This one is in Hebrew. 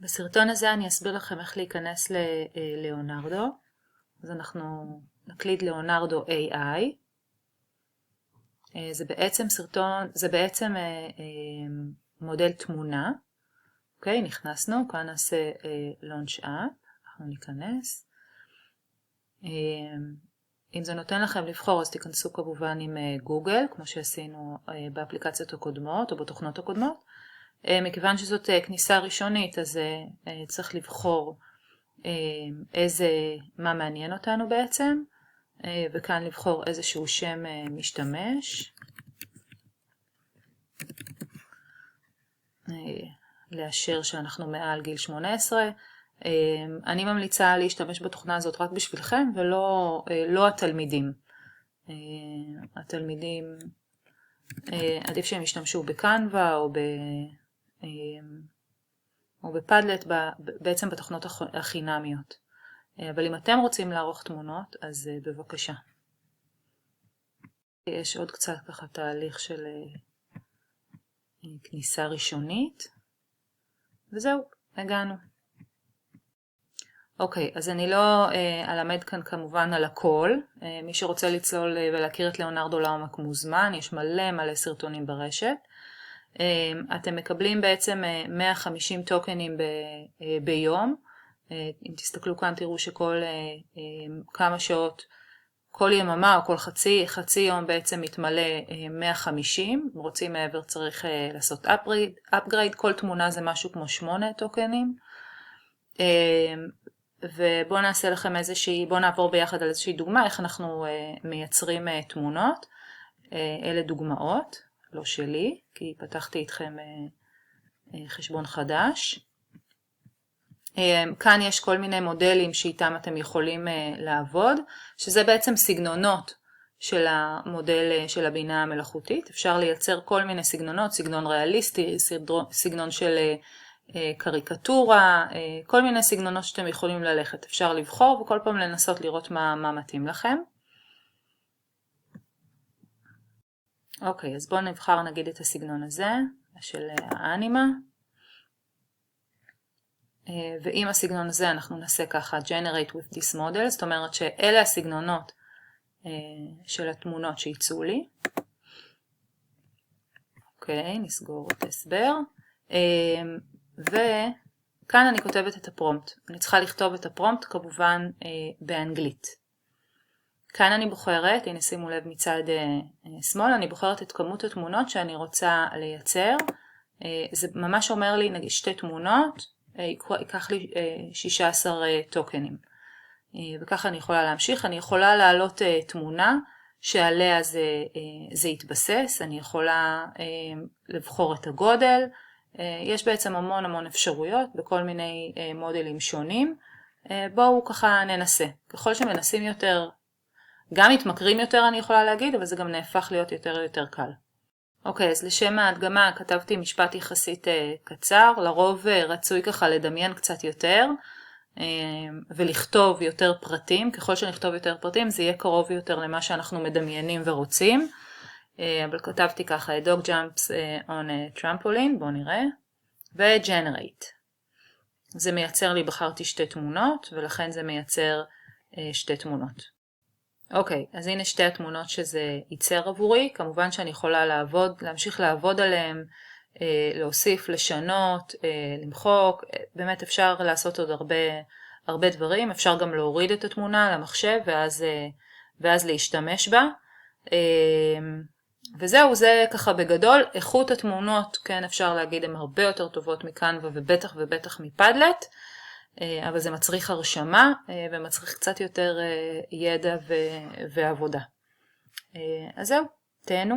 בסרטון הזה אני אסביר לכם איך להיכנס ללאונרדו. אז אנחנו נקליד לאונרדו AI. זה בעצם מודל תמונה. אוקיי, נכנסנו, כאן נעשה Launch App, אנחנו ניכנס. אם זה נותן לכם לבחור, אז תיכנסו כמובן עם גוגל, כמו שעשינו באפליקציות הקודמות או בתוכנות הקודמות. מכיוון שזאת כניסה ראשונית, אז צריך לבחור מה מעניין אותנו בעצם, וכאן לבחור איזשהו שם משתמש. לאשר שאנחנו מעל גיל 18. אני ממליצה להשתמש בתוכנה הזאת רק בשבילכם, ולא התלמידים. התלמידים, עדיף שהם ישתמשו בקנווה או בפדלט, בעצם בתוכנות החינמיות. אבל אם אתם רוצים לערוך תמונות, אז בבקשה. יש עוד קצת ככה תהליך של כניסה ראשונית. וזהו, הגענו. אוקיי, אז אני לא אלמד כאן כמובן על הכל. מי שרוצה לצלול ולהכיר את לאונרדו לעומק מוזמן, יש מלא סרטונים ברשת. אתם מקבלים בעצם 150 טוקנים ביום. אם תסתכלו כאן תראו שכל כמה שעות, כל יממה או כל חצי יום בעצם מתמלא 150. אם רוצים מעבר צריך לעשות upgrade. כל תמונה זה משהו כמו 8 טוקנים. ובואו נעשה לכם בואו נעבור ביחד על איזושהי דוגמה, איך אנחנו מייצרים תמונות. אלה דוגמאות, לא שלי, כי פתחתי איתכם חשבון חדש. כאן יש כל מיני מודלים שאיתם אתם יכולים לעבוד, שזה בעצם סגנונות של המודל של הבינה המלאכותית. אפשר לייצר כל מיני סגנונות, סגנון ריאליסטי, סגנון של קריקטורה, כל מיני סגנונות שאתם יכולים ללכת. אפשר לבחור וכל פעם לנסות לראות מה מתאים לכם. אוקיי, אז בואו נבחר נגיד את הסגנון הזה, של האנימה. ועם הסגנון הזה אנחנו נעשה ככה Generate with this model, זאת אומרת שאלה הסגנונות של התמונות שיצאו לי. אוקיי, נסגור את הסבר. וכאן אני כותבת את הפרומפט. אני צריכה לכתוב את הפרומפט כמובן באנגלית. כאן אני בוחרת, הנה שימו לב מצד שמאל, אני בוחרת את כמות התמונות שאני רוצה לייצר. זה ממש אומר לי נגיד 2 תמונות, ייקח לי 16 טוקנים. וככה אני יכולה להמשיך. אני יכולה להעלות תמונה שעליה זה יתבסס. אני יכולה לבחור את הגודל. יש בעצם המון אפשרויות בכל מיני מודלים שונים. בואו ככה ננסה. ככל שמנסים יותר, גם מתמכרים יותר אני יכולה להגיד, אבל זה גם נהפך להיות יותר קל. אוקיי, אז לשם ההדגמה כתבתי משפט יחסית קצר. לרוב רצוי ככה לדמיין קצת יותר ולכתוב יותר פרטים. ככל שנכתוב יותר פרטים זה יהיה קרוב יותר למה שאנחנו מדמיינים ורוצים. אבל כתבתי ככה, a dog jumps on a trampoline, בואו נראה, ו-generate. זה מייצר לי, בחרתי 2 תמונות, ולכן זה מייצר 2 תמונות. אוקיי, אז הנה 2 התמונות שזה ייצר עבורי. כמובן שאני יכולה להמשיך לעבוד עליהם, להוסיף, לשנות, למחוק. באמת אפשר לעשות עוד הרבה דברים. אפשר גם להוריד את התמונה למחשב, ואז להשתמש בה. וזהו, זה ככה בגדול. איכות התמונות, כן, אפשר להגיד, הן הרבה יותר טובות מקנווה ובטח מפדלט, אבל זה מצריך הרשמה ומצריך קצת יותר ידע ועבודה. אז זהו, תהנו.